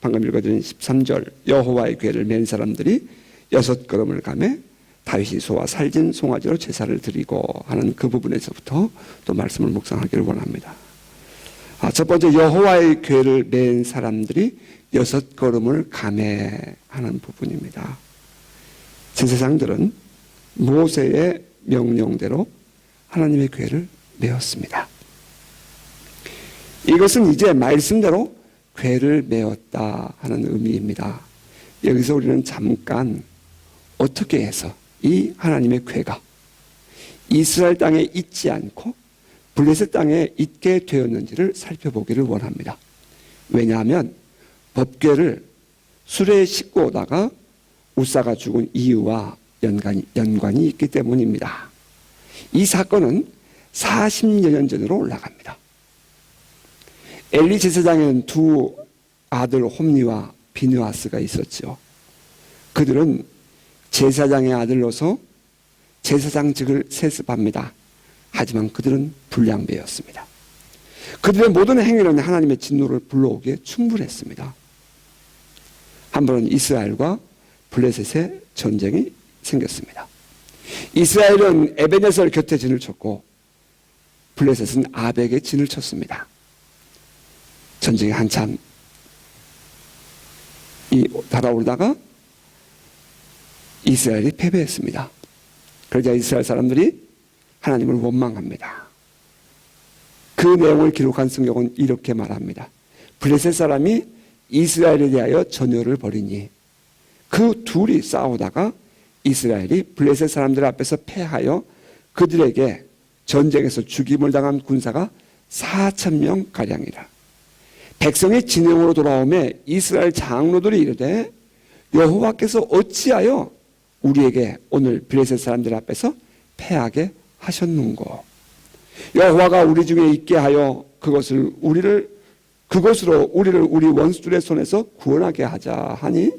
방금 읽어드린 13절 여호와의 궤를 맨 사람들이 6걸음을 가매 다윗이 소와 살진 송아지로 제사를 드리고 하는 그 부분에서부터 또 말씀을 묵상하기를 원합니다. 첫 번째 여호와의 궤를 맨 사람들이 6걸음을 가매 하는 부분입니다. 제사장들은 모세의 명령대로 하나님의 궤를 메었습니다. 이것은 이제 말씀대로 궤를 메었다 하는 의미입니다. 여기서 우리는 잠깐 어떻게 해서 이 하나님의 궤가 이스라엘 땅에 있지 않고 블레셋 땅에 있게 되었는지를 살펴보기를 원합니다. 왜냐하면 법궤를 수레에 싣고 오다가 우사가 죽은 이유와 연관이 있기 때문입니다. 이 사건은 40여 년 전으로 올라갑니다. 엘리 제사장에는 두 아들 홈니와 비느하스가 있었죠. 그들은 제사장의 아들로서 제사장직을 세습합니다. 하지만 그들은 불량배였습니다. 그들의 모든 행위는 하나님의 진노를 불러오기에 충분했습니다. 한 번은 이스라엘과 블레셋의 전쟁이 생겼습니다. 이스라엘은 에베네셀 곁에 진을 쳤고 블레셋은 아벡에 진을 쳤습니다. 전쟁이 한참 달아오르다가 이스라엘이 패배했습니다. 그러자 이스라엘 사람들이 하나님을 원망합니다. 그 내용을 기록한 성경은 이렇게 말합니다. 블레셋 사람이 이스라엘에 대하여 전열을 벌이니 그 둘이 싸우다가 이스라엘이 블레셋 사람들 앞에서 패하여 그들에게 전쟁에서 죽임을 당한 군사가 4,000명가량이라. 백성이 진영으로 돌아오매 이스라엘 장로들이 이르되 여호와께서 어찌하여 우리에게 오늘 블레셋 사람들 앞에서 패하게 하셨는고. 여호와가 우리 중에 있게 하여 그것으로 우리를 우리 원수들의 손에서 구원하게 하자 하니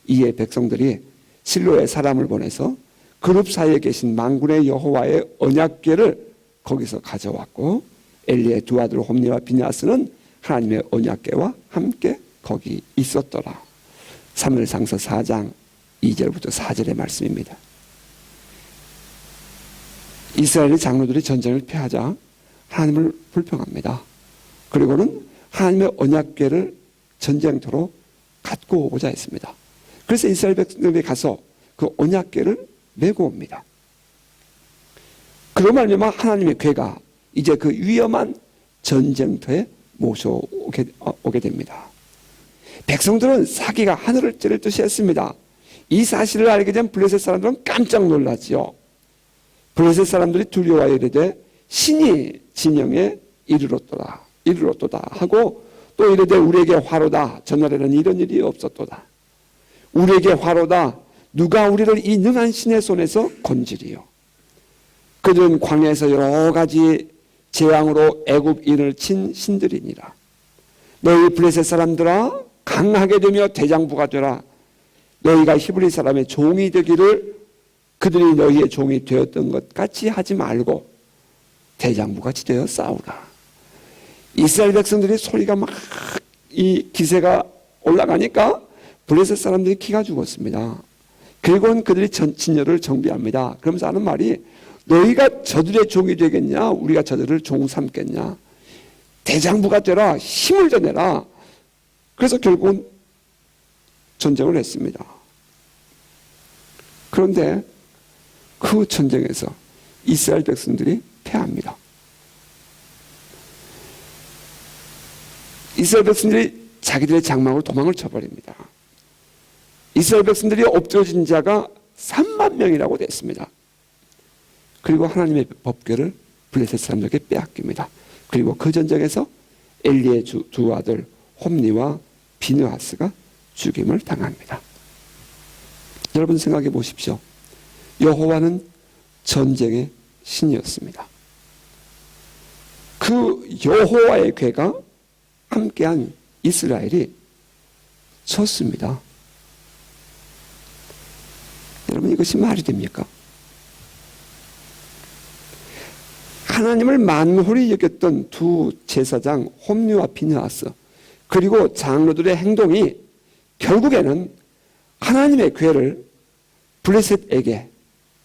이에 백성들이 실로에 사람을 보내서 그룹 사이에 계신 만군의 여호와의 언약궤를 거기서 가져왔고 엘리의 두 아들 홈니와 비느하스는 하나님의 언약궤와 함께 거기 있었더라. 사무엘상서 4장 2절부터 4절의 말씀입니다. 이스라엘의 장로들이 전쟁을 패하자 하나님을 불평합니다. 그리고는 하나님의 언약궤를 전쟁터로 갖고 오고자 했습니다. 그래서 이스라엘 백성들이 가서 그 언약궤를 메고 옵니다. 그로 말미암아 하나님의 궤가 이제 그 위험한 전쟁터에 모셔오게 됩니다. 백성들은 사기가 하늘을 찌를 듯이 했습니다. 이 사실을 알게 된 블레셋 사람들은 깜짝 놀랐지요. 블레셋 사람들이 두려워하여 이르되 신이 진영에 이르렀도다 하고 또 이르되 우리에게 화로다. 전날에는 이런 일이 없었도다. 우리에게 화로다. 누가 우리를 이 능한 신의 손에서 건지리요. 그들은 광야에서 여러 가지 재앙으로 애굽인을 친 신들이니라. 너희 블레셋 사람들아 강하게 되며 대장부가 되라. 너희가 히브리 사람의 종이 되기를 그들이 너희의 종이 되었던 것 같이 하지 말고 대장부같이 되어 싸우라. 이스라엘 백성들이 소리가 막 이 기세가 올라가니까 블레셋 사람들이 기가 죽었습니다. 그리고는 그들이 진열을 정비합니다. 그러면서 하는 말이 너희가 저들의 종이 되겠냐? 우리가 저들을 종 삼겠냐? 대장부가 되라. 힘을 전해라. 그래서 결국은 전쟁을 했습니다. 그런데 그 전쟁에서 이스라엘 백성들이 패합니다. 이스라엘 백성들이 자기들의 장막으로 도망을 쳐버립니다. 이스라엘 백성들이 엎드려진 자가 3만 명이라고 됐습니다. 그리고 하나님의 법궤를 블레셋 사람들에게 빼앗깁니다. 그리고 그 전쟁에서 엘리의 두 아들 홈니와 비느하스가 죽임을 당합니다. 여러분 생각해 보십시오. 여호와는 전쟁의 신이었습니다. 그 여호와의 궤가 함께한 이스라엘이 졌습니다. 여러분 이것이 말이 됩니까? 하나님을 만홀히 여겼던 두 제사장 홈니와 비느하스 그리고 장로들의 행동이 결국에는 하나님의 교회를 블레셋에게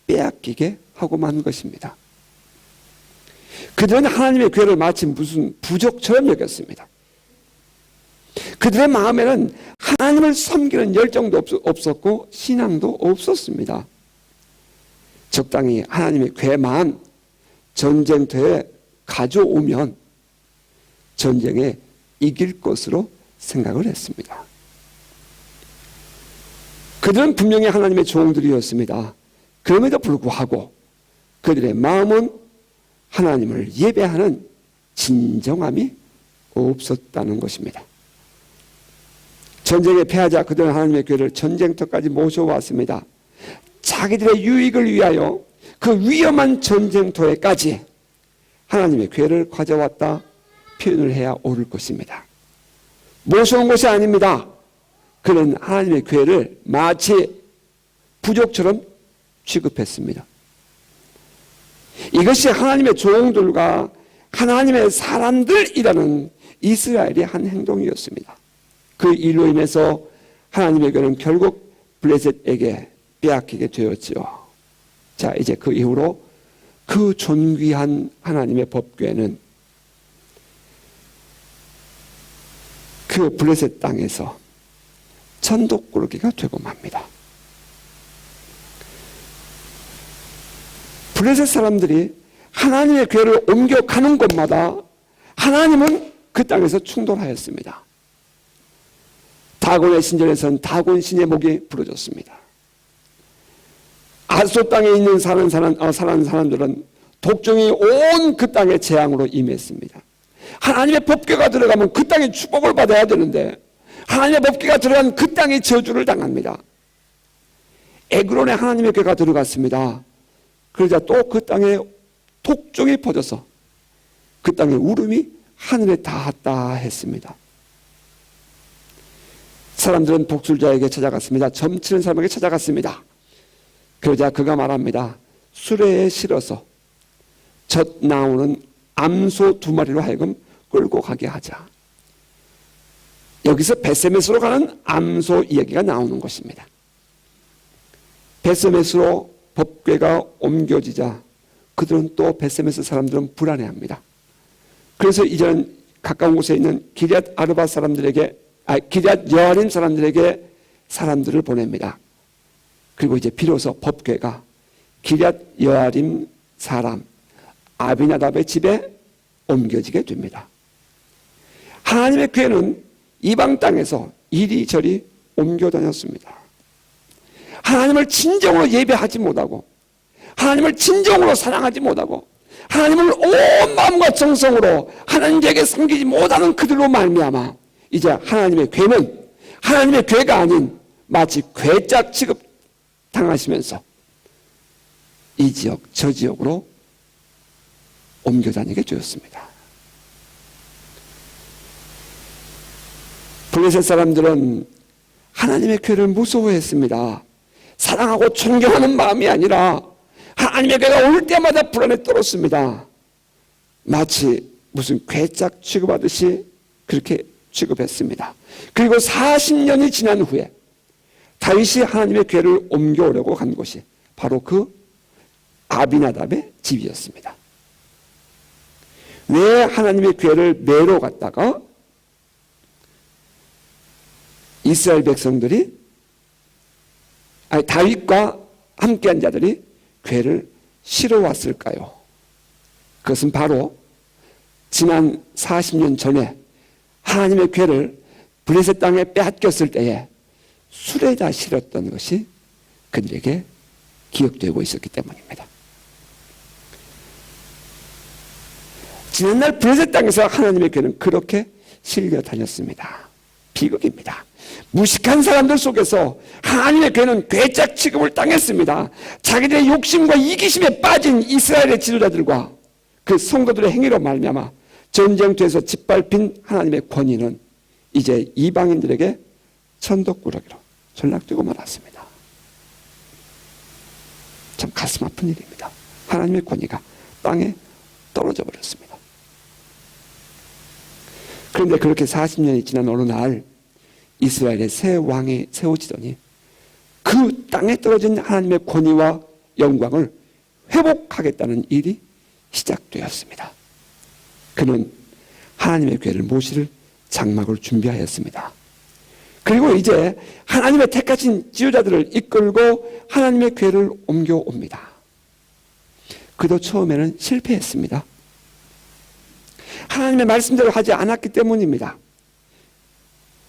빼앗기게 하고 만 것입니다. 그들은 하나님의 교회를 마치 무슨 부족처럼 여겼습니다. 그들의 마음에는 하나님을 섬기는 열정도 없었고 신앙도 없었습니다. 적당히 하나님의 교회만 전쟁터에 가져오면 전쟁에 이길 것으로 생각을 했습니다. 그들은 분명히 하나님의 종들이었습니다. 그럼에도 불구하고 그들의 마음은 하나님을 예배하는 진정함이 없었다는 것입니다. 전쟁에 패하자 그들은 하나님의 교회를 전쟁터까지 모셔왔습니다. 자기들의 유익을 위하여 그 위험한 전쟁터에까지 하나님의 교회를 가져왔다 표현을 해야 옳을 것입니다. 모셔온 것이 아닙니다. 그는 하나님의 교회를 마치 부족처럼 취급했습니다. 이것이 하나님의 종들과 하나님의 사람들이라는 이스라엘의 한 행동이었습니다. 그 일로 인해서 하나님의 교회는 결국 블레셋에게 빼앗기게 되었지요. 자, 이제 그 이후로 그 존귀한 하나님의 법궤는 그 블레셋 땅에서 천독꾸러기가 되고 맙니다. 블레셋 사람들이 하나님의 교회를 옮겨가는 곳마다 하나님은 그 땅에서 충돌하였습니다. 다곤의 신전에서는 다곤 신의 목이 부러졌습니다. 아소 땅에 있는 사는 사람들은 독종이 온 그 땅의 재앙으로 임했습니다. 하나님의 법궤가 들어가면 그 땅에 축복을 받아야 되는데 하나님의 법궤가 들어간 그 땅에 저주를 당합니다. 에그론에 하나님의 궤가 들어갔습니다. 그러자 또 그 땅에 독종이 퍼져서 그 땅의 울음이 하늘에 닿았다 했습니다. 사람들은 독술자에게 찾아갔습니다. 점치는 사람에게 찾아갔습니다. 그러자 그가 말합니다. 수레에 실어서 젖 나오는 암소 2마리로 하여금 끌고 가게 하자. 여기서 베세메스로 가는 암소 이야기가 나오는 것입니다. 베세메스로 법궤가 옮겨지자 그들은 또 베세메스 사람들은 불안해합니다. 그래서 이제는 가까운 곳에 있는 기럇 아르바 사람들에게 기럇 여아림 사람들에게 사람들을 보냅니다. 그리고 이제 비로소 법궤가 기럇 여아림 사람 아비나답의 집에 옮겨지게 됩니다. 하나님의 교회는 이방 땅에서 이리저리 옮겨 다녔습니다. 하나님을 진정으로 예배하지 못하고 하나님을 진정으로 사랑하지 못하고 하나님을 온 마음과 정성으로 하나님에게 섬기지 못하는 그들로 말미암아 이제 하나님의 교회는 하나님의 교회가 아닌 마치 괴짝 취급 당하시면서 이 지역 저 지역으로 옮겨 다니게 되었습니다. 블레셋 사람들은 하나님의 교회를 무서워했습니다. 사랑하고 존경하는 마음이 아니라 하나님의 교회가 올 때마다 불안에 떨었습니다. 마치 무슨 괴짝 취급하듯이 그렇게 취급했습니다. 그리고 40년이 지난 후에 다윗이 하나님의 교회를 옮겨오려고 간 곳이 바로 그 아비나답의 집이었습니다. 왜 하나님의 교회를 매러 갔다가 이스라엘 백성들이 다윗과 함께한 자들이 교회를 실어 왔을까요? 그것은 바로 지난 40년 전에 하나님의 교회를 블레셋 땅에 빼앗겼을 때에 수레에다 실었던 것이 그들에게 기억되고 있었기 때문입니다. 지난날 블레셋 땅에서 하나님의 교회는 그렇게 실려 다녔습니다. 비극입니다. 무식한 사람들 속에서 하나님의 교회는 괴짝 취급을 당했습니다. 자기들의 욕심과 이기심에 빠진 이스라엘의 지도자들과 그 성도들의 행위로 말미암아 전쟁터에서 짓밟힌 하나님의 권위는 이제 이방인들에게 천덕꾸러기로 전락되고 말았습니다. 참 가슴 아픈 일입니다. 하나님의 권위가 땅에 떨어져 버렸습니다. 그런데 그렇게 40년이 지난 어느 날 이스라엘의 새 왕이 세워지더니 그 땅에 떨어진 하나님의 권위와 영광을 회복하겠다는 일이 시작되었습니다. 그는 하나님의 교회를 모실 장막을 준비하였습니다. 그리고 이제 하나님의 택하신 지도자들을 이끌고 하나님의 교회를 옮겨옵니다. 그도 처음에는 실패했습니다. 하나님의 말씀대로 하지 않았기 때문입니다.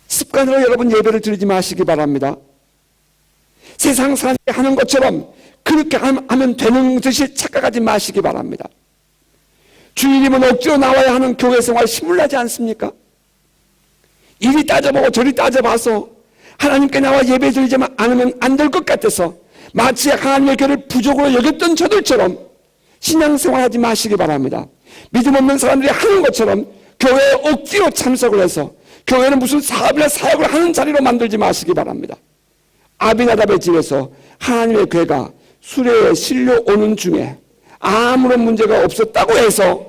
습관으로 여러분 예배를 드리지 마시기 바랍니다. 세상 사람이 하는 것처럼 그렇게 하면 되는 듯이 착각하지 마시기 바랍니다. 주일이면 억지로 나와야 하는 교회 생활 심울나지 않습니까? 이리 따져보고 저리 따져봐서 하나님께 나와 예배 드리지만 않으면 안 될 것 같아서 마치 하나님의 교회를 부족으로 여겼던 저들처럼 신앙생활 하지 마시기 바랍니다. 믿음 없는 사람들이 하는 것처럼 교회에 억지로 참석을 해서 교회는 무슨 사업이나 사역을 하는 자리로 만들지 마시기 바랍니다. 아비나답의 집에서 하나님의 교회가 수레에 실려오는 중에 아무런 문제가 없었다고 해서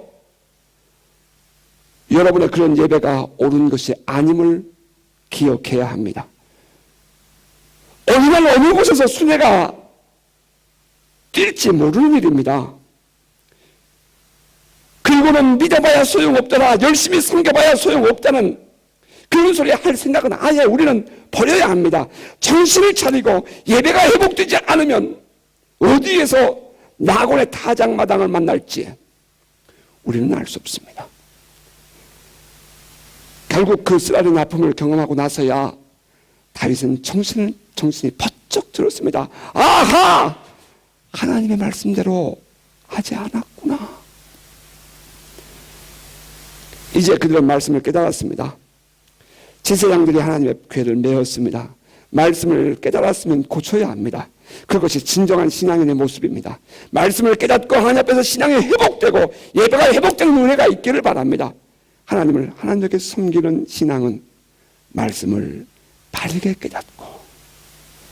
여러분의 그런 예배가 옳은 것이 아님을 기억해야 합니다. 어느 날 어느 곳에서 수레가 뛸지 모르는 일입니다. 그리고는 믿어봐야 소용없더라, 열심히 섬겨봐야 소용없다는 그런 소리 할 생각은 아예 우리는 버려야 합니다. 정신을 차리고 예배가 회복되지 않으면 어디에서 낙원의 타작마당을 만날지 우리는 알 수 없습니다. 결국 그 쓰라린 아픔을 경험하고 나서야 다윗은 정신이 번쩍 들었습니다. 아하! 하나님의 말씀대로 하지 않았구나. 이제 그들은 말씀을 깨달았습니다. 제사장들이 하나님의 교회를 메웠습니다. 말씀을 깨달았으면 고쳐야 합니다. 그것이 진정한 신앙인의 모습입니다. 말씀을 깨닫고 하나님 앞에서 신앙이 회복되고 예배가 회복되는 은혜가 있기를 바랍니다. 하나님을 하나님께 섬기는 신앙은 말씀을 바르게 깨닫고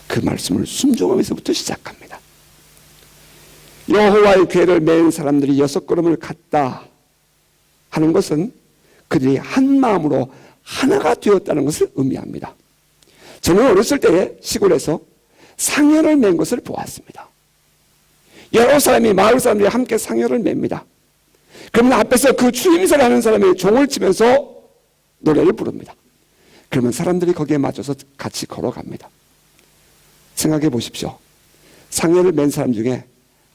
그 말씀을 순종하면서부터 시작합니다. 여호와의 교회를 메운 사람들이 6걸음을 갔다 하는 것은 그들이 한 마음으로 하나가 되었다는 것을 의미합니다. 저는 어렸을 때 시골에서 상여를 맨 것을 보았습니다. 여러 사람이, 마을 사람들이 함께 상여를 맵니다. 그러면 앞에서 그 추임새를 하는 사람이 종을 치면서 노래를 부릅니다. 그러면 사람들이 거기에 맞춰서 같이 걸어갑니다. 생각해 보십시오. 상여를 맨 사람 중에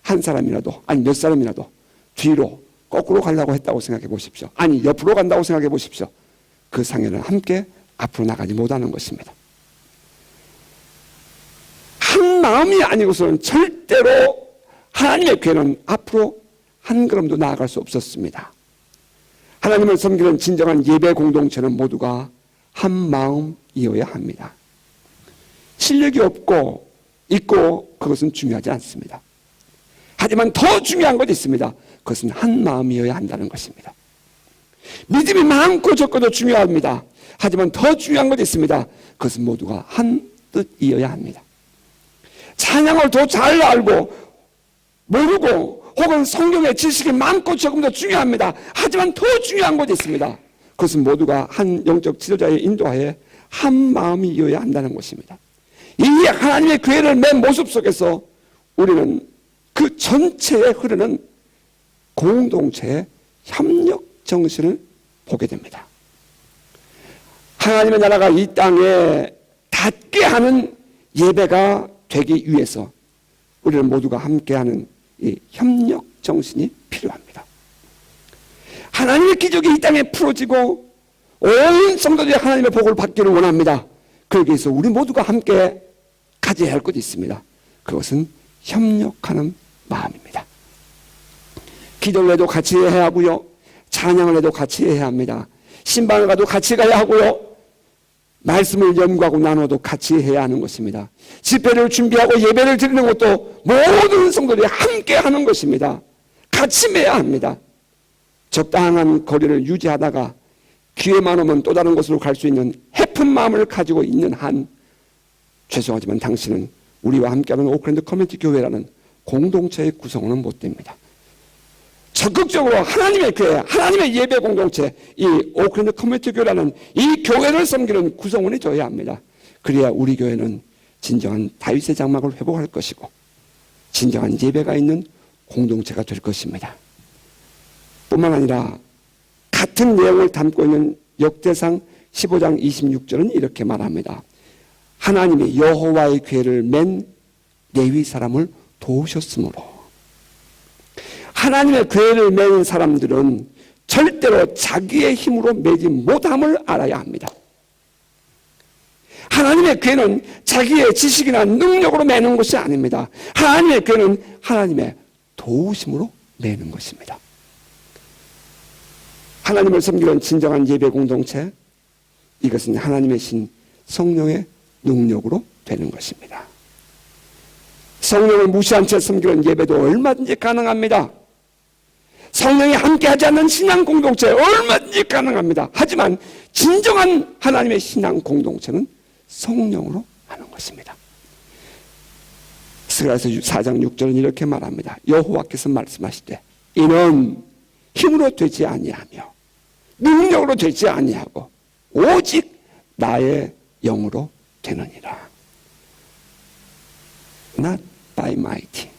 한 사람이라도, 아니 몇 사람이라도 뒤로 거꾸로 가려고 했다고 생각해 보십시오. 아니 옆으로 간다고 생각해 보십시오. 그 상여는 함께 앞으로 나가지 못하는 것입니다. 한 마음이 아니고서는 절대로 하나님의 교회는 앞으로 한 걸음도 나아갈 수 없었습니다. 하나님을 섬기는 진정한 예배 공동체는 모두가 한 마음이어야 합니다. 실력이 있고 그것은 중요하지 않습니다. 하지만 더 중요한 것이 있습니다. 그것은 한 마음이어야 한다는 것입니다. 믿음이 많고 적고도 중요합니다. 하지만 더 중요한 것이 있습니다. 그것은 모두가 한 뜻이어야 합니다. 찬양을 더 잘 알고 모르고 혹은 성경의 지식이 많고 적음도 중요합니다. 하지만 더 중요한 것이 있습니다. 그것은 모두가 한 영적 지도자의 인도하에 한 마음이어야 한다는 것입니다. 이 하나님의 교회를 맨 모습 속에서 우리는 그 전체에 흐르는 공동체의 협력 정신을 보게 됩니다. 하나님의 나라가 이 땅에 닿게 하는 예배가 되기 위해서 우리는 모두가 함께하는 이 협력 정신이 필요합니다. 하나님의 기적이 이 땅에 풀어지고 온 성도들이 하나님의 복을 받기를 원합니다. 그러기 위해서 우리 모두가 함께 가져야 할 것이 있습니다. 그것은 협력하는 마음입니다. 기도를 해도 같이 해야 하고요. 찬양을 해도 같이 해야 합니다. 신방을 가도 같이 가야 하고요. 말씀을 연구하고 나눠도 같이 해야 하는 것입니다. 집회를 준비하고 예배를 드리는 것도 모든 성도들이 함께 하는 것입니다. 같이 매야 합니다. 적당한 거리를 유지하다가 기회만 오면 또 다른 곳으로 갈 수 있는 해픈 마음을 가지고 있는 한 죄송하지만 당신은 우리와 함께하는 오클랜드 커뮤니티 교회라는 공동체의 구성원은 못 됩니다. 적극적으로 하나님의 교회, 하나님의 예배 공동체, 이 오클랜드 커뮤니티 교회라는 이 교회를 섬기는 구성원이 되어야 합니다. 그래야 우리 교회는 진정한 다윗의 장막을 회복할 것이고 진정한 예배가 있는 공동체가 될 것입니다. 뿐만 아니라 같은 내용을 담고 있는 역대상 15장 26절은 이렇게 말합니다. 하나님이 여호와의 궤를 맨 레위 사람을 도우셨으므로. 하나님의 궤를 맨 사람들은 절대로 자기의 힘으로 매지 못함을 알아야 합니다. 하나님의 궤는 자기의 지식이나 능력으로 매는 것이 아닙니다. 하나님의 궤는 하나님의 도우심으로 매는 것입니다. 하나님을 섬기는 진정한 예배 공동체, 이것은 하나님의 신 성령의 능력으로 되는 것입니다. 성령을 무시한 채 섬기는 예배도 얼마든지 가능합니다. 성령이 함께하지 않는 신앙 공동체 얼마든지 가능합니다. 하지만 진정한 하나님의 신앙 공동체는 성령으로 하는 것입니다. 스가랴서 4장 6절은 이렇게 말합니다. 여호와께서 말씀하시되 이는 힘으로 되지 아니하며 능력으로 되지 아니하고 오직 나의 영으로 되느니라. Not by might,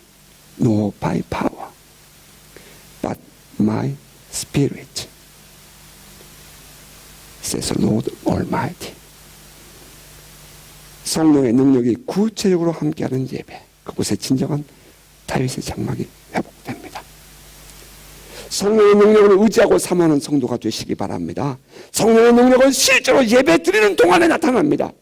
nor by power, but my spirit, says the Lord Almighty. 성령의 능력이 구체적으로 함께하는 예배, 그곳에 진정한 다윗의 장막이 회복됩니다. 성령의 능력을 의지하고 사모하는 성도가 되시기 바랍니다. 성령의 능력은 실제로 예배 드리는 동안에 나타납니다.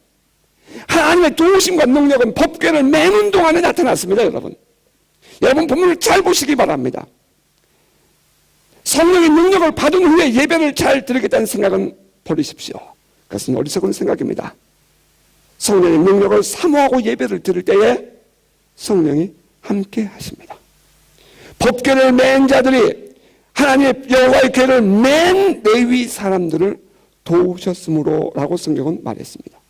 하나님의 도우심과 능력은 법궤를 매는 동안에 나타났습니다. 여러분 본문을 잘 보시기 바랍니다. 성령의 능력을 받은 후에 예배를 잘 드리겠다는 생각은 버리십시오. 그것은 어리석은 생각입니다. 성령의 능력을 사모하고 예배를 드릴 때에 성령이 함께 하십니다. 법궤를 맨 자들이 하나님의 여호와의 궤를 맨 레위 사람들을 도우셨으므로 라고 성경은 말했습니다.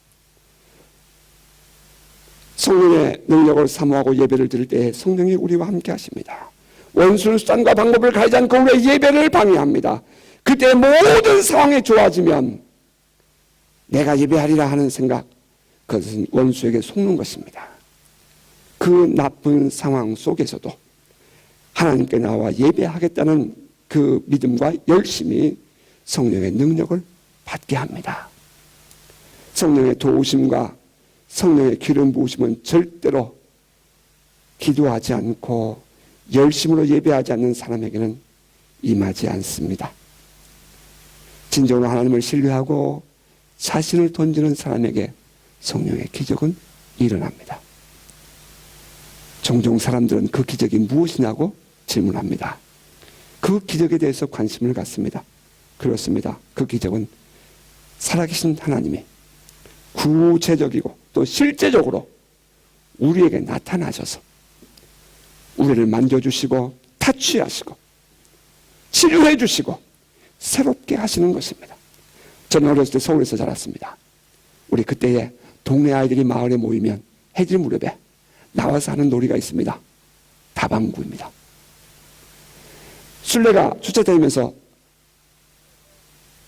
성령의 능력을 사모하고 예배를 드릴 때에 성령이 우리와 함께 하십니다. 원수는 수단과 방법을 가리지 않고 우리의 예배를 방해합니다. 그때 모든 상황이 좋아지면 내가 예배하리라 하는 생각, 그것은 원수에게 속는 것입니다. 그 나쁜 상황 속에서도 하나님께 나와 예배하겠다는 그 믿음과 열심히 성령의 능력을 받게 합니다. 성령의 도우심과 성령의 기름 부으심은 절대로 기도하지 않고 열심으로 예배하지 않는 사람에게는 임하지 않습니다. 진정으로 하나님을 신뢰하고 자신을 던지는 사람에게 성령의 기적은 일어납니다. 종종 사람들은 그 기적이 무엇이냐고 질문합니다. 그 기적에 대해서 관심을 갖습니다. 그렇습니다. 그 기적은 살아계신 하나님이 구체적이고 또 실제적으로 우리에게 나타나셔서 우리를 만져주시고 타치하시고 치료해 주시고 새롭게 하시는 것입니다. 저는 어렸을 때 서울에서 자랐습니다. 우리 그때에 동네 아이들이 마을에 모이면 해질 무렵에 나와서 하는 놀이가 있습니다. 다방구입니다. 술래가 쫓아다니면서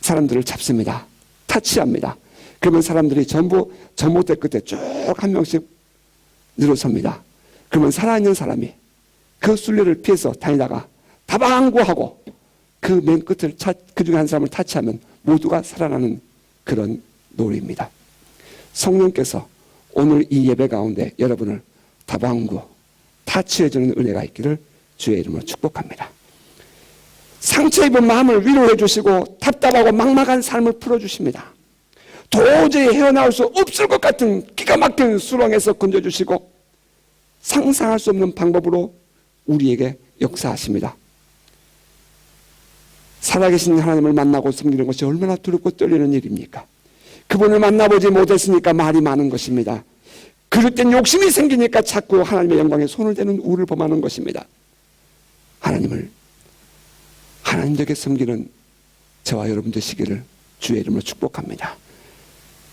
사람들을 잡습니다. 타치합니다. 그러면 사람들이 전부 전봇대 끝에 쭉 한 명씩 늘어섭니다. 그러면 살아있는 사람이 그 술래를 피해서 다니다가 다방구하고 그 맨 끝을 그 중에 한 사람을 타치하면 모두가 살아나는 그런 놀이입니다. 성령께서 오늘 이 예배 가운데 여러분을 다방구 타치해주는 은혜가 있기를 주의 이름으로 축복합니다. 상처 입은 마음을 위로해 주시고 답답하고 막막한 삶을 풀어주십니다. 도저히 헤어나올 수 없을 것 같은 기가 막힌 수렁에서 건져주시고 상상할 수 없는 방법으로 우리에게 역사하십니다. 살아계신 하나님을 만나고 섬기는 것이 얼마나 두렵고 떨리는 일입니까? 그분을 만나보지 못했으니까 말이 많은 것입니다. 그럴 땐 욕심이 생기니까 자꾸 하나님의 영광에 손을 대는 우를 범하는 것입니다. 하나님을 하나님에게 섬기는 저와 여러분 되시기를 주의 이름으로 축복합니다.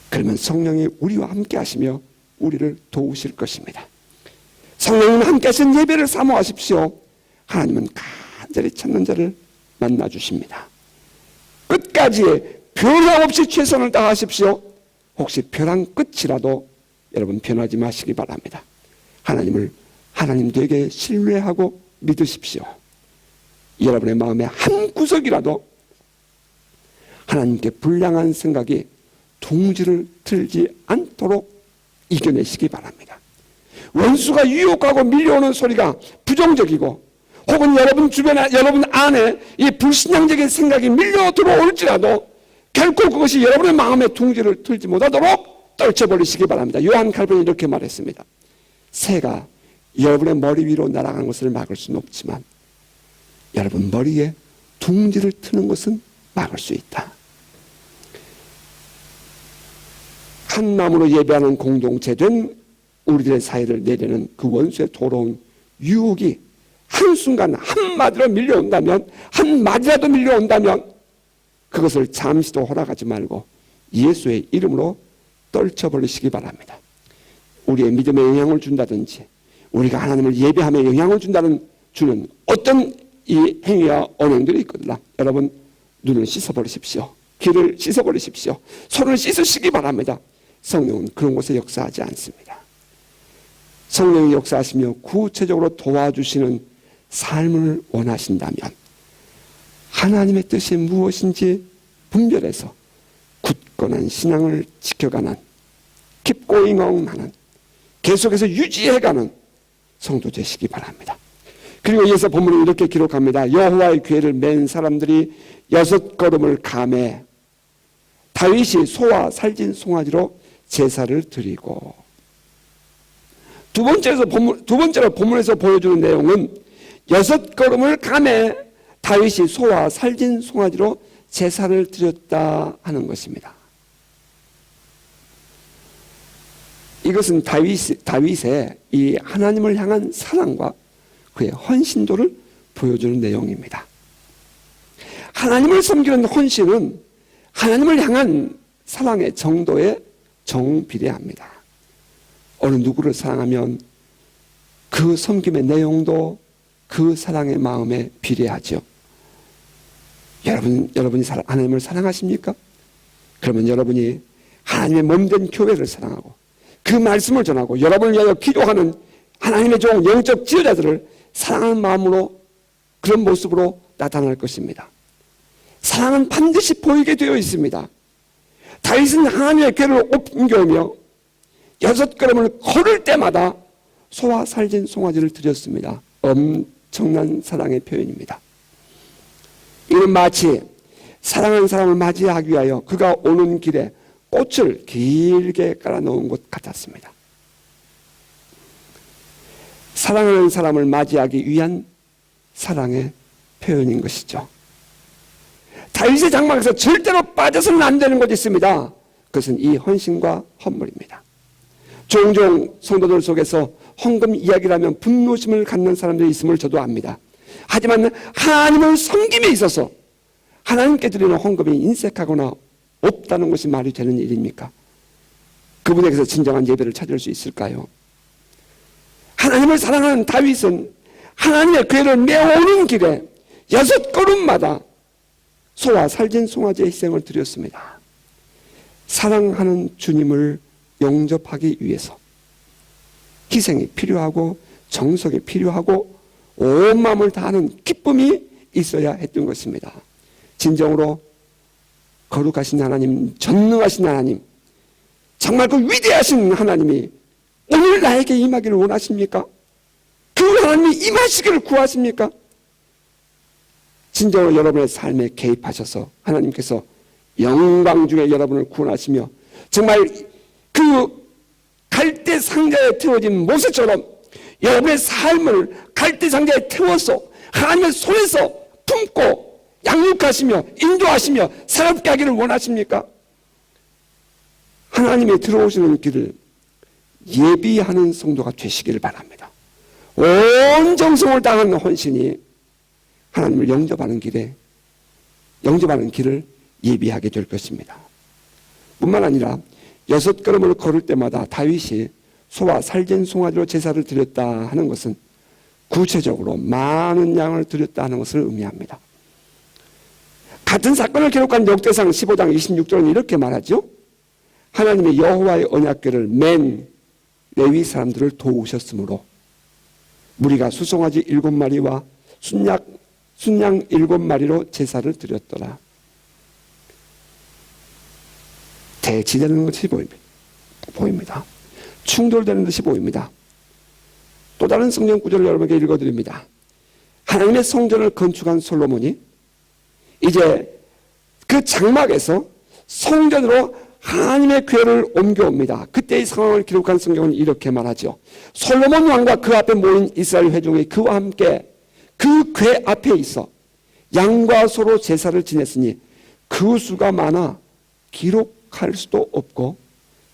그러면 성령이 우리와 함께 하시며 우리를 도우실 것입니다. 성령님 함께 하신 예배를 사모하십시오. 하나님은 간절히 찾는 자를 만나주십니다. 끝까지 변함 없이 최선을 다하십시오. 혹시 변한 끝이라도 여러분 변하지 마시기 바랍니다. 하나님 되게 신뢰하고 믿으십시오. 여러분의 마음의 한 구석이라도 하나님께 불량한 생각이 둥지를 틀지 않도록 이겨내시기 바랍니다. 원수가 유혹하고 밀려오는 소리가 부정적이고 혹은 여러분 주변에 여러분 안에 이 불신앙적인 생각이 밀려 들어올지라도 결코 그것이 여러분의 마음의 둥지를 틀지 못하도록 떨쳐버리시기 바랍니다. 요한 칼빈이 이렇게 말했습니다. 새가 여러분의 머리 위로 날아가는 것을 막을 수는 없지만 여러분 머리에 둥지를 트는 것은 막을 수 있다. 한 마음으로 예배하는 공동체된 우리들의 사회를 내려는 그 원수의 더러운 유혹이 한순간 한마디로 밀려온다면, 한마디라도 밀려온다면 그것을 잠시도 허락하지 말고 예수의 이름으로 떨쳐버리시기 바랍니다. 우리의 믿음에 영향을 준다든지 우리가 하나님을 예배하며 영향을 주는 어떤 이 행위와 언행들이 있거든요. 여러분 눈을 씻어버리십시오. 귀를 씻어버리십시오. 손을 씻으시기 바랍니다. 성령은 그런 곳에 역사하지 않습니다. 성령이 역사하시며 구체적으로 도와주시는 삶을 원하신다면 하나님의 뜻이 무엇인지 분별해서 굳건한 신앙을 지켜가는 깊고 잉엉하는 계속해서 유지해가는 성도 되시기 바랍니다. 그리고 이어서 본문은 이렇게 기록합니다. 여호와의 궤를 맨 사람들이 6걸음을 감해 다윗이 소와 살진 송아지로 제사를 드리고, 두 번째로 본문에서 보여주는 내용은 6걸음을 감해 다윗이 소와 살진 송아지로 제사를 드렸다 하는 것입니다. 이것은 다윗의 이 하나님을 향한 사랑과 그의 헌신도를 보여주는 내용입니다. 하나님을 섬기는 헌신은 하나님을 향한 사랑의 정도에 정비례합니다. 어느 누구를 사랑하면 그 섬김의 내용도 그 사랑의 마음에 비례하죠. 여러분이 하나님을 사랑하십니까? 그러면 여러분이 하나님의 몸된 교회를 사랑하고 그 말씀을 전하고 여러분을 위하여 기도하는 하나님의 종 영적 지도자들을 사랑하는 마음으로, 그런 모습으로 나타날 것입니다. 사랑은 반드시 보이게 되어 있습니다. 다윗은 하나님의 궤를 옮겨오며 6걸음을 걸을 때마다 소와 살진 송아지를 드렸습니다. 엄청난 사랑의 표현입니다. 이는 마치 사랑하는 사람을 맞이하기 위하여 그가 오는 길에 꽃을 길게 깔아놓은 것 같았습니다. 사랑하는 사람을 맞이하기 위한 사랑의 표현인 것이죠. 다윗의 장막에서 절대로 빠져서는 안 되는 것이 있습니다. 그것은 이 헌신과 헌물입니다. 종종 성도들 속에서 헌금 이야기를 하면 분노심을 갖는 사람들이 있음을 저도 압니다. 하지만 하나님을 섬김에 있어서 하나님께 드리는 헌금이 인색하거나 없다는 것이 말이 되는 일입니까? 그분에게서 진정한 예배를 찾을 수 있을까요? 하나님을 사랑하는 다윗은 하나님의 궤를 메어오는 길에 6걸음마다 소와 살진 송아지의 희생을 드렸습니다. 사랑하는 주님을 영접하기 위해서 희생이 필요하고 정성이 필요하고 온 마음을 다하는 기쁨이 있어야 했던 것입니다. 진정으로 거룩하신 하나님, 전능하신 하나님, 정말 그 위대하신 하나님이 오늘 나에게 임하기를 원하십니까? 그 하나님이 임하시기를 구하십니까? 진정으로 여러분의 삶에 개입하셔서 하나님께서 영광 중에 여러분을 구원하시며 정말 그 갈대 상자에 태워진 모세처럼 여러분의 삶을 갈대 상자에 태워서 하나님의 손에서 품고 양육하시며 인도하시며 새롭게 하기를 원하십니까? 하나님이 들어오시는 길을 예비하는 성도가 되시기를 바랍니다. 온 정성을 다하는 헌신이 하나님을 영접하는 길을 예비하게 될 것입니다. 뿐만 아니라 6걸음을 걸을 때마다 다윗이 소와 살진 송아지로 제사를 드렸다 하는 것은 구체적으로 많은 양을 드렸다는 것을 의미합니다. 같은 사건을 기록한 역대상 15장 26절은 이렇게 말하죠. 하나님이 여호와의 언약궤를 맨 레위 사람들을 도우셨으므로 무리가 수송아지 7마리와 순양 7마리로 제사를 드렸더라. 대치되는 것이 보입니다. 충돌되는 것이 보입니다. 또 다른 성경 구절을 여러분에게 읽어드립니다. 하나님의 성전을 건축한 솔로몬이 이제 그 장막에서 성전으로 하나님의 궤를 옮겨옵니다. 그때의 상황을 기록한 성경은 이렇게 말하죠. 솔로몬 왕과 그 앞에 모인 이스라엘 회중이 그와 함께 그 궤 앞에 있어 양과 소로 제사를 지냈으니 그 수가 많아 기록할 수도 없고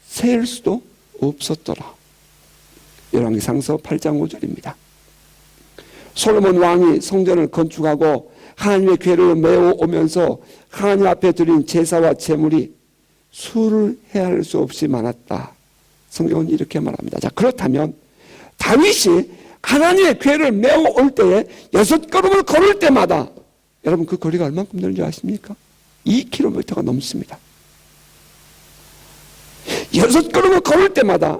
셀 수도 없었더라. 열왕기상서 8장 5절입니다. 솔로몬 왕이 성전을 건축하고 하나님의 궤를 메워오면서 하나님 앞에 드린 제사와 제물이 수를 헤아릴 수 없이 많았다. 성경은 이렇게 말합니다. 자, 그렇다면 다윗이 하나님의 궤를 메워올 때에 6걸음을 걸을 때마다 여러분 그 거리가 얼만큼 되는지 아십니까? 2km가 넘습니다. 6걸음을 걸을 때마다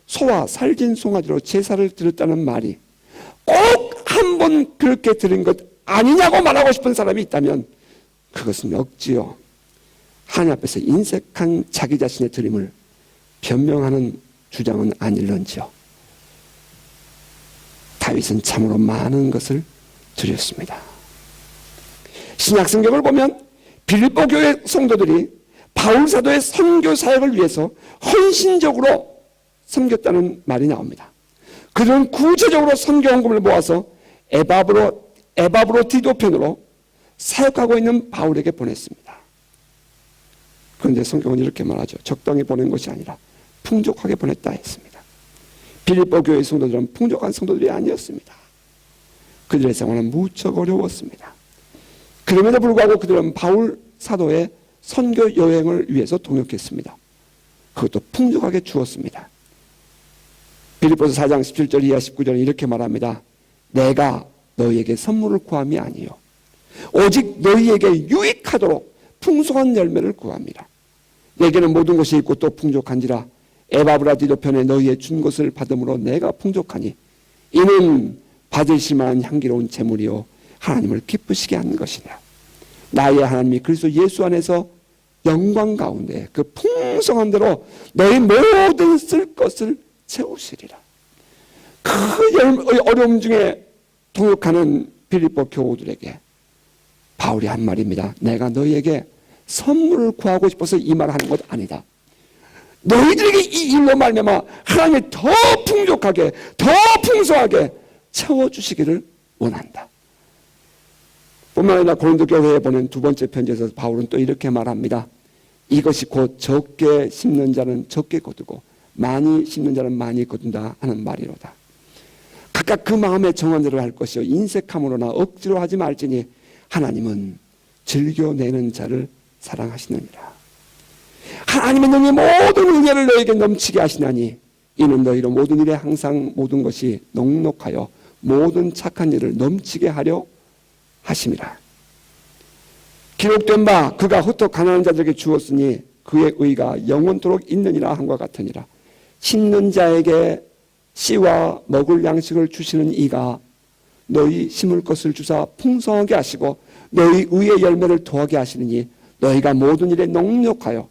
소와 살진 송아지로 제사를 드렸다는 말이 꼭 한 번 그렇게 드린 것 아니냐고 말하고 싶은 사람이 있다면 그것은 억지요. 하나님 앞에서 인색한 자기 자신의 드림을 변명하는 주장은 아닐런지요. 다윗은 참으로 많은 것을 드렸습니다. 신약 성경을 보면 빌립보 교회 성도들이 바울 사도의 선교 사역을 위해서 헌신적으로 섬겼다는 말이 나옵니다. 그들은 구체적으로 선교 헌금을 모아서 에바브로디도편으로 사역하고 있는 바울에게 보냈습니다. 그런데 성경은 이렇게 말하죠. 적당히 보낸 것이 아니라 풍족하게 보냈다 했습니다. 빌립보 교회 성도들은 풍족한 성도들이 아니었습니다. 그들의 생활은 무척 어려웠습니다. 그럼에도 불구하고 그들은 바울 사도의 선교 여행을 위해서 동역했습니다. 그것도 풍족하게 주었습니다. 빌립보서 4장 17절 이하 19절은 이렇게 말합니다. 내가 너희에게 선물을 구함이 아니요 오직 너희에게 유익하도록 풍성한 열매를 구합니다. 내게는 모든 것이 있고 또 풍족한지라 에바브라디도편에 너희의 준 것을 받음으로 내가 풍족하니 이는 받으실 만한 향기로운 제물이요 하나님을 기쁘시게 하는 것이라. 나의 하나님이 그리스도 예수 안에서 영광 가운데 그 풍성한 대로 너희 모든 쓸 것을 채우시리라. 그 어려움 중에 동역하는 빌립보 교우들에게 바울이 한 말입니다. 내가 너희에게 선물을 구하고 싶어서 이 말을 하는 것 아니다. 너희들에게 이 일로 말미암아 하나님이 더 풍족하게 더 풍성하게 채워주시기를 원한다. 뿐만 아니라 고린도 교회에 보낸 두 번째 편지에서 바울은 또 이렇게 말합니다. 이것이 곧 적게 심는 자는 적게 거두고 많이 심는 자는 많이 거둔다 하는 말이로다. 각각 그 마음의 정한대로 할 것이요 인색함으로나 억지로 하지 말지니 하나님은 즐겨내는 자를 사랑하시느니라. 하나님은 너희 모든 은혜를 너에게 넘치게 하시나니 이는 너희로 모든 일에 항상 모든 것이 넉넉하여 모든 착한 일을 넘치게 하려 하심이라. 기록된 바 그가 흩어 가난한 자들에게 주었으니 그의 의가 영원토록 있느니라 한과 같으니라. 심는 자에게 씨와 먹을 양식을 주시는 이가 너희 심을 것을 주사 풍성하게 하시고 너희 의의 열매를 더하게 하시느니 너희가 모든 일에 넉넉하여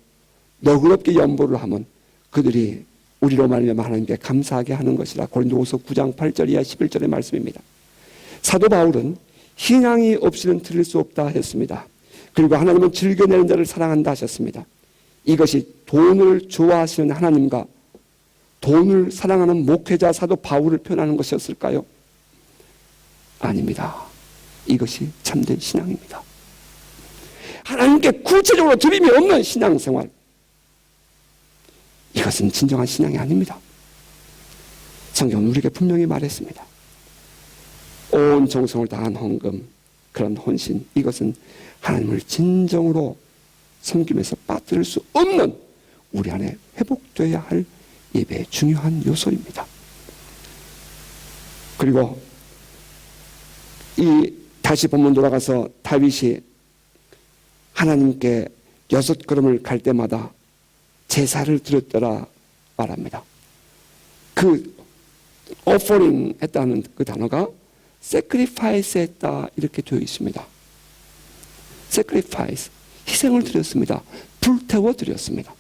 너그럽게 연보를 하면 그들이 우리로 말미암아 하나님께 감사하게 하는 것이라. 고린도후서 9장 8절 이하 11절의 말씀입니다. 사도 바울은 신앙이 없이는 드릴 수 없다 했습니다. 그리고 하나님은 즐겨내는 자를 사랑한다 하셨습니다. 이것이 돈을 좋아하시는 하나님과 돈을 사랑하는 목회자 사도 바울을 표현하는 것이었을까요? 아닙니다. 이것이 참된 신앙입니다. 하나님께 구체적으로 드림이 없는 신앙생활, 이것은 진정한 신앙이 아닙니다. 성경은 우리에게 분명히 말했습니다. 온 정성을 다한 헌금, 그런 헌신, 이것은 하나님을 진정으로 섬김에서 빠뜨릴 수 없는 우리 안에 회복되어야 할 예배의 중요한 요소입니다. 그리고 다시 본문 돌아가서 다윗이 하나님께 6걸음을 갈 때마다 제사를 드렸더라 말합니다. 그 offering 했다는 그 단어가 sacrifice 했다 이렇게 되어 있습니다. sacrifice, 희생을 드렸습니다. 불태워 드렸습니다.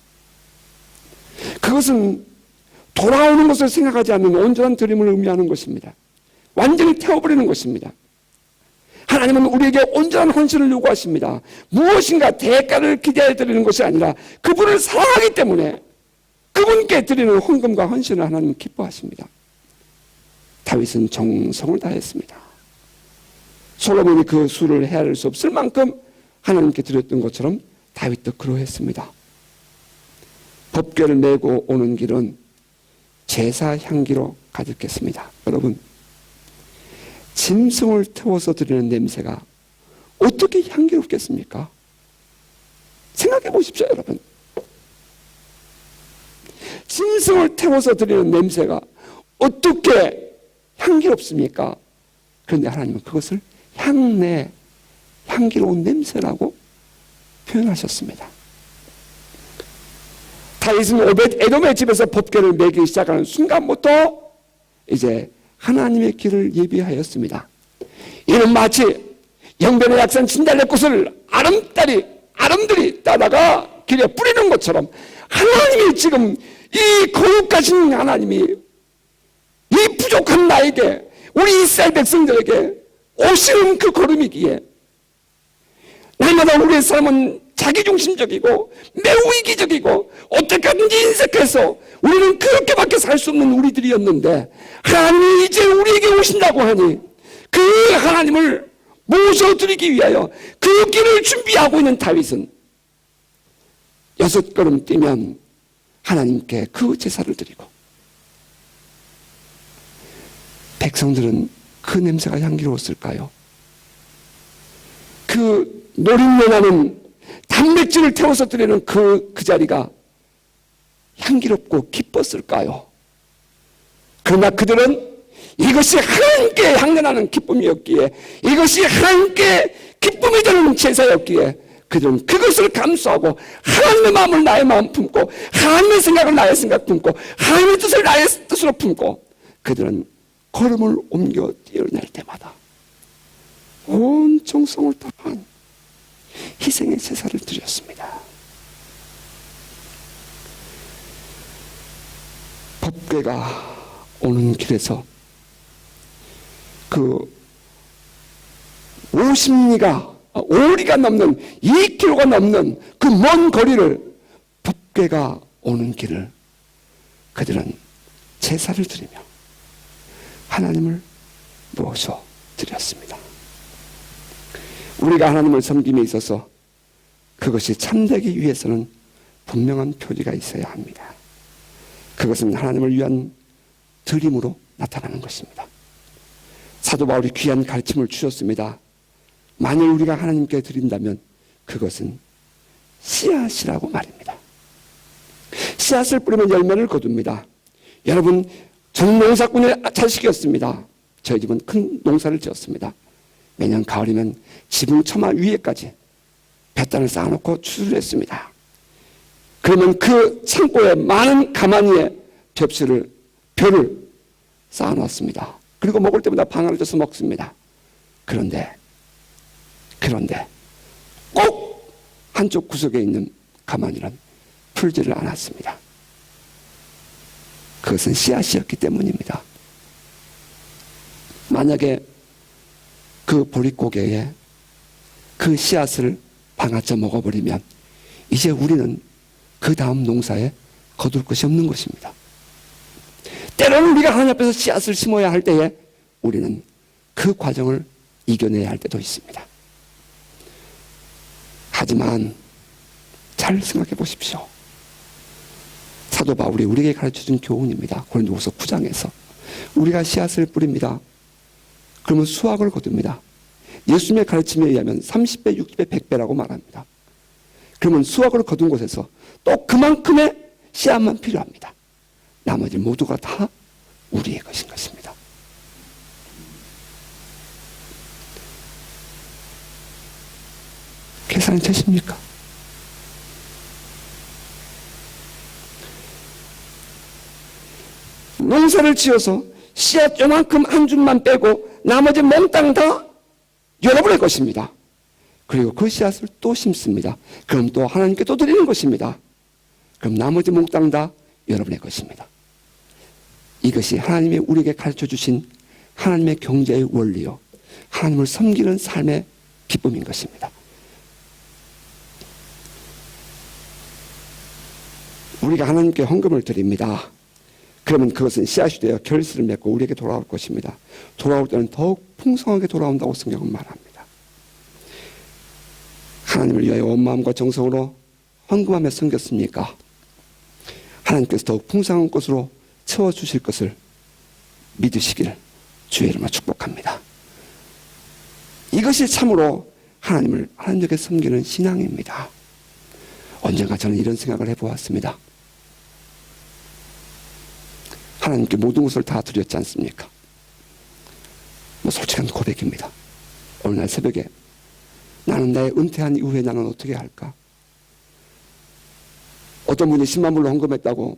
그것은 돌아오는 것을 생각하지 않는 온전한 드림을 의미하는 것입니다. 완전히 태워버리는 것입니다. 하나님은 우리에게 온전한 헌신을 요구하십니다. 무엇인가 대가를 기대해 드리는 것이 아니라 그분을 사랑하기 때문에 그분께 드리는 헌금과 헌신을 하나님은 기뻐하십니다. 다윗은 정성을 다했습니다. 솔로몬이 그 수를 헤아릴 수 없을 만큼 하나님께 드렸던 것처럼 다윗도 그러했습니다. 법궤를 메고 오는 길은 제사 향기로 가득했습니다. 여러분, 짐승을 태워서 드리는 냄새가 어떻게 향기롭겠습니까? 생각해 보십시오, 여러분. 짐승을 태워서 드리는 냄새가 어떻게 향기롭습니까? 그런데 하나님은 그것을 향내, 향기로운 냄새라고 표현하셨습니다. 다윗은 오벳 에돔의 집에서 법궤를 매기 시작하는 순간부터 이제 하나님의 길을 예비하였습니다. 이는 마치 영변의 약산 진달래꽃을 아름들이 따다가 길에 뿌리는 것처럼 하나님이 지금 이 거룩하신 하나님이 이 부족한 나에게, 우리 이스라엘 백성들에게 오시는 그 걸음이기에, 날마다 우리의 삶은 자기중심적이고 매우 이기적이고 어떻게 하든지 인색해서 우리는 그렇게밖에 살 수 없는 우리들이었는데, 하나님이 이제 우리에게 오신다고 하니 그 하나님을 모셔드리기 위하여 그 길을 준비하고 있는 다윗은 6걸음 뛰면 하나님께 그 제사를 드리고, 백성들은 그 냄새가 향기로웠을까요? 그 노린내나는 단백질을 태워서 드리는 그 자리가 향기롭고 기뻤을까요? 그러나 그들은 이것이 하나님께 향연하는 기쁨이었기에, 이것이 하나님께 기쁨이 되는 제사였기에 그들은 그것을 감수하고 하나님의 마음을 나의 마음 품고 하나님의 생각을 나의 생각 품고 하나님의 뜻을 나의 뜻으로 품고 그들은 걸음을 옮겨 뛰어낼 때마다 온 정성을 다한 희생의 제사를 드렸습니다. 법궤가 오는 길에서 그 5리가 넘는 2km가 넘는 그 먼 거리를 법궤가 오는 길을 그들은 제사를 드리며 하나님을 모셔 드렸습니다. 우리가 하나님을 섬김에 있어서 그것이 참되기 위해서는 분명한 표지가 있어야 합니다. 그것은 하나님을 위한 드림으로 나타나는 것입니다. 사도 바울이 귀한 가르침을 주셨습니다. 만일 우리가 하나님께 드린다면 그것은 씨앗이라고 말입니다. 씨앗을 뿌리면 열매를 거둡니다. 여러분, 전 농사꾼의 자식이었습니다. 저희 집은 큰 농사를 지었습니다. 매년 가을이면 지붕 처마 위에까지 볏단을 쌓아놓고 추수를 했습니다. 그러면 그 창고에 많은 가마니에 벼를 쌓아놨습니다. 그리고 먹을 때마다 방아를 쪄서 먹습니다. 그런데 꼭 한쪽 구석에 있는 가마니는 풀지를 않았습니다. 그것은 씨앗이었기 때문입니다. 만약에 그 보릿고개에 그 씨앗을 방아쪄 먹어버리면 이제 우리는 그 다음 농사에 거둘 것이 없는 것입니다. 때로는 우리가 하나님 앞에서 씨앗을 심어야 할 때에 우리는 그 과정을 이겨내야 할 때도 있습니다. 하지만 잘 생각해 보십시오. 사도 바울이 우리에게 가르쳐준 교훈입니다. 고린도후서 9장에서 우리가 씨앗을 뿌립니다. 그러면 수확을 거둡니다. 예수님의 가르침에 의하면 30배, 60배, 100배라고 말합니다. 그러면 수확을 거둔 곳에서 또 그만큼의 씨앗만 필요합니다. 나머지 모두가 다 우리의 것인 것입니다. 계산이 되십니까? 농사를 지어서 씨앗 요만큼 한 줌만 빼고 나머지 몽땅 다 여러분의 것입니다. 그리고 그 씨앗을 또 심습니다. 그럼 또 하나님께 또 드리는 것입니다. 그럼 나머지 몽땅 다 여러분의 것입니다. 이것이 하나님이 우리에게 가르쳐 주신 하나님의 경제의 원리요, 하나님을 섬기는 삶의 기쁨인 것입니다. 우리가 하나님께 헌금을 드립니다. 그러면 그것은 씨앗이 되어 결실을 맺고 우리에게 돌아올 것입니다. 돌아올 때는 더욱 풍성하게 돌아온다고 성경은 말합니다. 하나님을 위하여 온 마음과 정성으로 헌금하며 섬겼습니까? 하나님께서 더욱 풍성한 것으로 채워주실 것을 믿으시길 주의 이름으로 축복합니다. 이것이 참으로 하나님께 섬기는 신앙입니다. 언젠가 저는 이런 생각을 해보았습니다. 하나님께 모든 것을 다 드렸지 않습니까? 솔직한 고백입니다. 어느 날 새벽에 나는 나의 은퇴한 이후에 나는 어떻게 할까? 어떤 분이 10만 불로 헌금했다고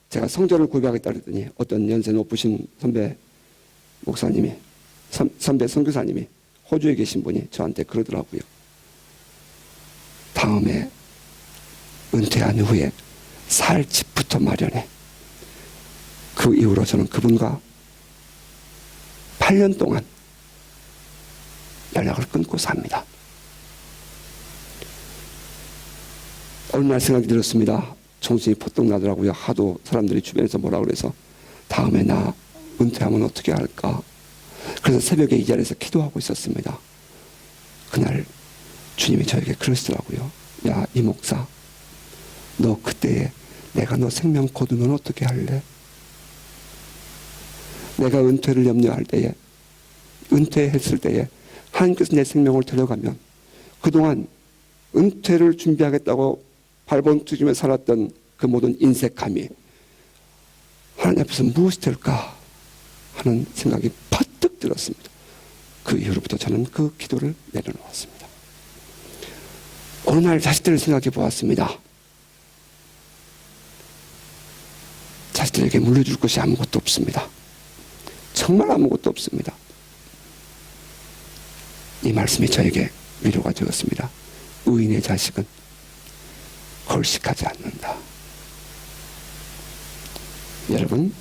제가 성전을 구입하겠다 그랬더니 어떤 연세 높으신 선배 목사님이, 선배 선교사님이, 호주에 계신 분이 저한테 그러더라고요. 다음에 은퇴한 후에 살 집부터 마련해. 그 이후로 저는 그분과 8년 동안 연락을 끊고 삽니다. 어느 날 생각이 들었습니다. 정신이 퍼뜩 나더라고요. 하도 사람들이 주변에서 뭐라 그래서 다음에 나 은퇴하면 어떻게 할까? 그래서 새벽에 이 자리에서 기도하고 있었습니다. 그날 주님이 저에게 그러시더라고요. 야, 이 목사, 너 그때에 내가 너 생명 거두면 어떻게 할래? 내가 은퇴를 염려할 때에, 은퇴했을 때에 하나님께서 내 생명을 데려가면 그동안 은퇴를 준비하겠다고 발버둥치며 살았던 그 모든 인색함이 하나님 앞에서 무엇이 될까 하는 생각이 퍼뜩 들었습니다. 그 이후로부터 저는 그 기도를 내려놓았습니다. 어느 날 자식들을 생각해 보았습니다. 자식들에게 물려줄 것이 아무것도 없습니다. 정말 아무것도 없습니다. 이 말씀이 저에게 위로가 되었습니다. 의인의 자식은 걸식하지 않는다. 여러분,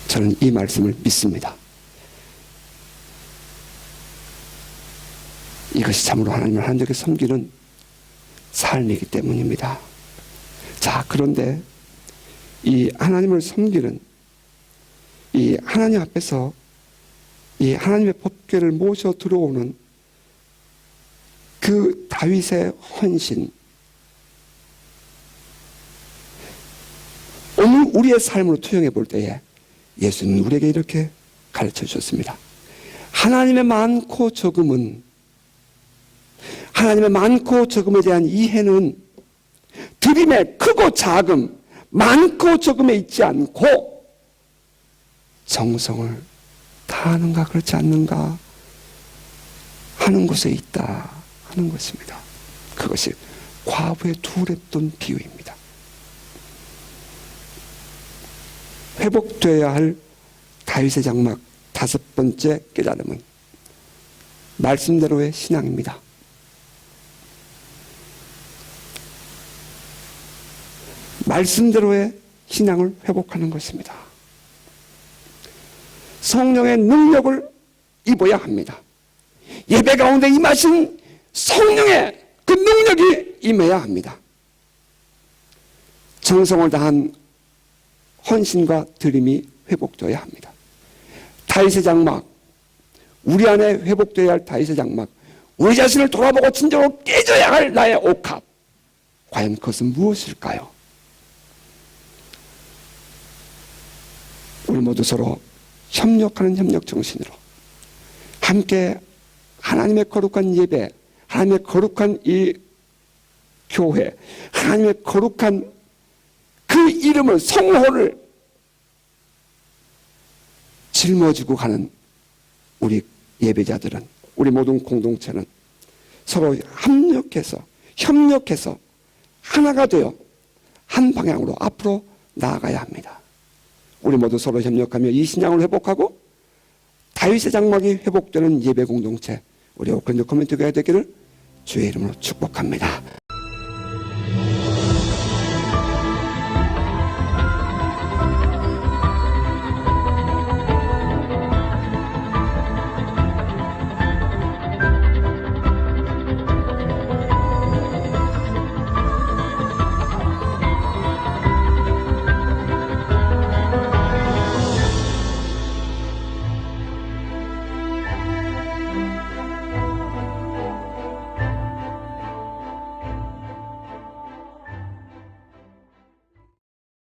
저는 이 말씀을 믿습니다. 이것이 참으로 하나님을 하나님께 섬기는 삶이기 때문입니다. 자, 그런데 이 하나님을 섬기는 이 하나님 앞에서 이 하나님의 법궤를 모셔 들어오는 그 다윗의 헌신, 오늘 우리의 삶으로 투영해 볼 때에 예수는 우리에게 이렇게 가르쳐 주셨습니다. 하나님의 많고 적음은, 하나님의 많고 적음에 대한 이해는 드림의 크고 작음, 많고 적음에 있지 않고 정성을 다하는가 그렇지 않는가 하는 것에 있다 하는 것입니다. 그것이 과부의 두랬던 비유입니다. 회복되어야 할 다윗의 장막 다섯 번째 깨달음은 말씀대로의 신앙입니다. 말씀대로의 신앙을 회복하는 것입니다. 성령의 능력을 입어야 합니다. 예배 가운데 임하신 성령의 그 능력이 임해야 합니다. 정성을 다한 헌신과 드림이 회복되어야 합니다. 다윗의 장막, 우리 안에 회복되어야 할 다윗의 장막, 우리 자신을 돌아보고 진정으로 깨져야 할 나의 옥합, 과연 그것은 무엇일까요? 우리 모두 서로 협력하는 협력 정신으로 함께 하나님의 거룩한 예배, 하나님의 거룩한 이 교회, 하나님의 거룩한 그 이름을, 성호를 짊어지고 가는 우리 예배자들은, 우리 모든 공동체는 서로 합력해서 협력해서 하나가 되어 한 방향으로 앞으로 나아가야 합니다. 우리 모두 서로 협력하며 이 신앙을 회복하고 다윗의 장막이 회복되는 예배 공동체, 우리 오클랜드 커뮤니티 교회가 되기를 주의 이름으로 축복합니다.